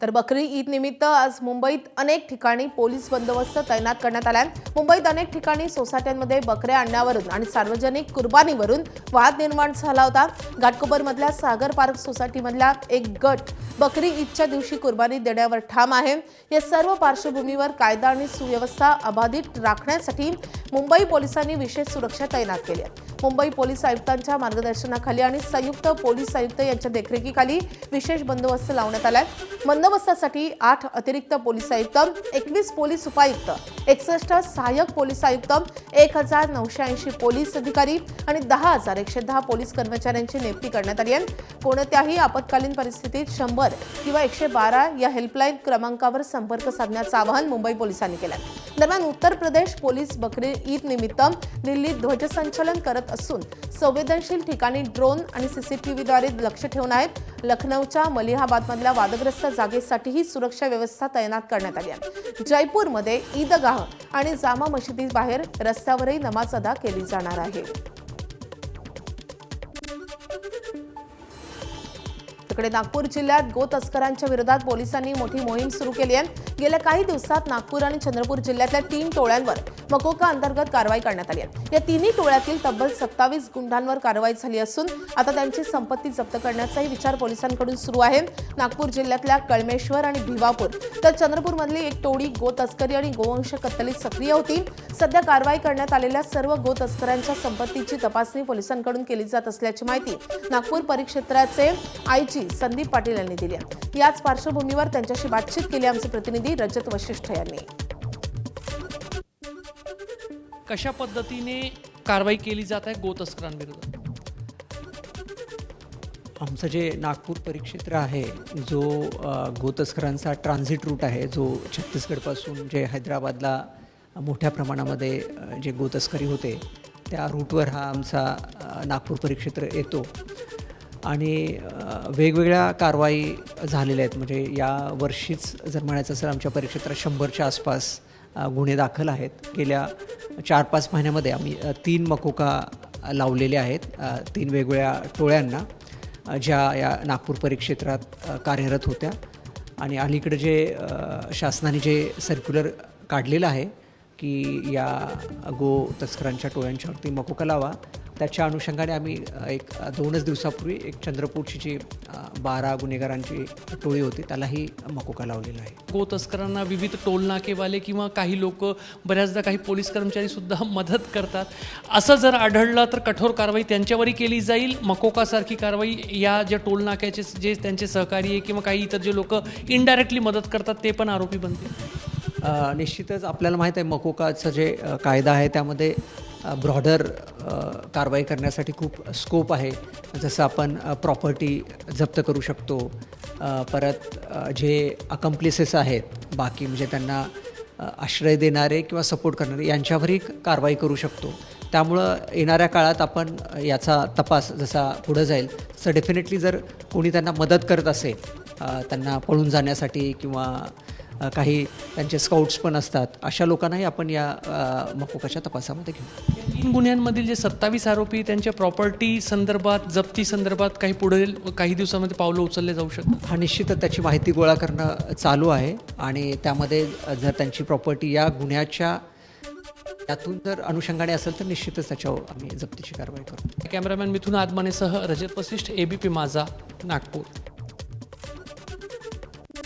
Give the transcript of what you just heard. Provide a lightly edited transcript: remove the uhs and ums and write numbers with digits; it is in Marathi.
तर बकरी ईद निमित्त आज मुंबईत अनेक ठिकाणी पोलीस बंदोबस्त तैनात करण्यात आलाय। मुंबईत अनेक ठिकाणी सोसायट्यांमध्ये बकऱ्या आणण्यावरून आणि सार्वजनिक कुर्बानीवरून वाद निर्माण झाला होता। घाटकोपरमधल्या सागर पार्क सोसायटीमधला एक गट बकरी ईदच्या दिवशी कुर्बानी देण्यावर ठाम आहे। या सर्व पार्श्वभूमीवर कायदा आणि सुव्यवस्था अबाधित राखण्यासाठी मुंबई पोलिसांनी विशेष सुरक्षा तैनात केली आहे। मुंबई पोलीस आयुक्तांच्या मार्गदर्शनाखाली आणि संयुक्त पोलीस आयुक्त यांच्या देखरेखीखाली विशेष बंदोबस्त लावण्यात आलाय। बंदोबस्तासाठी 8 अतिरिक्त पोलीस आयुक्त, 21 पोलीस उपायुक्त, 61 सहाय्यक पोलीस आयुक्त, 1980 पोलीस अधिकारी आणि 10,110 पोलीस कर्मचाऱ्यांची नियुक्ती करण्यात आली आहे। कोणत्याही आपत्कालीन परिस्थितीत 100 किंवा 112 या हेल्पलाईन क्रमांकावर संपर्क साधण्याचं आवाहन मुंबई पोलिसांनी केलं आहे। दरम्यान उत्तर प्रदेश पोलीस बकरी ईद निमित्त दिल्लीत ध्वजसंचलन करत असून संवेदनशील ठिकाणी ड्रोन आणि सीसीटीव्हीद्वारे लक्ष ठेवून आहेत। लखनौच्या मलिहाबादमधल्या वादग्रस्त जागेसाठीही सुरक्षा व्यवस्था तैनात करण्यात आली आहे। जयपूरमध्ये ईदगाह आणि जामा मशिदीबाहेर रस्त्यावरही नमाज अदा केली जाणार आहे। तिकडे नागपूर जिल्ह्यात गो तस्करांच्या विरोधात पोलिसांनी मोठी मोहीम सुरू केली आहे। गेल्या काही दिवसात नागपूर आणि चंद्रपूर जिल्ह्यातल्या 3 टोळ्यांवर मकोका अंतर्गत कारवाई करण्यात आली आहे। या तिन्ही टोळ्यातील तब्बल 27 गुंडांवर कारवाई झाली असून आता त्यांची संपत्ती जप्त करण्याचाही विचार पोलिसांकडून सुरू आहे। नागपूर जिल्ह्यातल्या कळमेश्वर आणि भिवापूर तर चंद्रपूरमधली एक टोळी गो तस्करी आणि गोवंश कत्तलीत सक्रिय होती। सध्या कारवाई करण्यात आलेल्या सर्व गो तस्करांच्या संपत्तीची तपासणी पोलिसांकडून केली जात असल्याची माहिती नागपूर परिक्षेत्राचे आयजी संदीप पाटील यांनी दिली आहे। याच पार्श्वभूमीवर त्यांच्याशी बातचीत केली आमचे प्रतिनिधी रजत वशिष्ठ यांनी। कशा पद्धतीने कारवाई केली जात आहे गो तस्करांविरोधात? आमचं जे नागपूर परिक्षेत्र आहे, जो गो तस्करांचा ट्रान्झिट रूट आहे, जो छत्तीसगडपासून जे हैदराबादला मोठ्या प्रमाणामध्ये जे गो तस्करी होते त्या रूटवर हा आमचा नागपूर परिक्षेत्र येतो आणि वेगवेगळ्या कारवाई झालेल्या आहेत। म्हणजे या वर्षीच जर म्हणायचं असेल आमच्या परिक्षेत्रात 100च्या आसपास गुन्हे दाखल आहेत। गेल्या 4-5 महिन्यामध्ये आम्ही 3 मकोका लावलेले आहेत 3 वेगवेगळ्या टोळ्यांना, ज्या या नागपूर परिक्षेत्रात कार्यरत होत्या। आणि अलीकडे जे शासनाने जे सर्क्युलर काढलेलं आहे की या गो तस्करांच्या टोळ्यांच्यावरती मकोका लावा, त्याच्या अनुषंगाने आम्ही 2 दिवसापूर्वी एक चंद्रपूरची जी 12 गुन्हेगारांची टोळी होती त्यालाही मकोका लावलेला आहे। गो तस्करांना विविध टोलनाकेवाले किंवा काही लोक, बऱ्याचदा काही पोलीस कर्मचारी सुद्धा मदत करतात। असं जर आढळलं तर कठोर कारवाई त्यांच्यावरही केली जाईल। मकोकासारखी कारवाई या ज्या टोलनाक्याचे जे त्यांचे सहकारी आहे किंवा काही इतर जे लोक इनडायरेक्टली मदत करतात ते पण आरोपी बनतील। निश्चितच आपल्याला माहीत आहे मकोकाचं जे कायदा आहे त्यामध्ये ब्रॉडर कारवाई करण्यासाठी खूप स्कोप आहे। जसं आपण प्रॉपर्टी जप्त करू शकतो, परत जे अकम्प्लिसेस आहेत बाकी म्हणजे त्यांना आश्रय देणारे किंवा सपोर्ट करणारे यांच्यावरही कारवाई करू शकतो। त्यामुळं येणाऱ्या काळात आपण याचा तपास जसा पुढं जाईल तसं डेफिनेटली जर कोणी त्यांना मदत करत असेल, त्यांना पळून जाण्यासाठी किंवा काही त्यांचे स्काउट्स पण असतात, अशा लोकांनाही आपण या मकोकाच्या तपासामध्ये घेऊ। या 3 गुन्ह्यांमधील जे 27 आरोपी त्यांच्या प्रॉपर्टी संदर्भात, जप्ती संदर्भात काही दिवसामध्ये पावलं उचलले जाऊ शकतात? हा निश्चितच त्याची माहिती गोळा करणं चालू आहे आणि त्यामध्ये जर त्यांची प्रॉपर्टी या गुन्ह्याच्या त्यातून जर अनुषंगाने असेल तर निश्चितच त्याच्यावर आम्ही जप्तीची कारवाई करू। कॅमेरामॅन मिथुन आदमानेसह रजत वशिष्ठ, ABP माझा, नागपूर।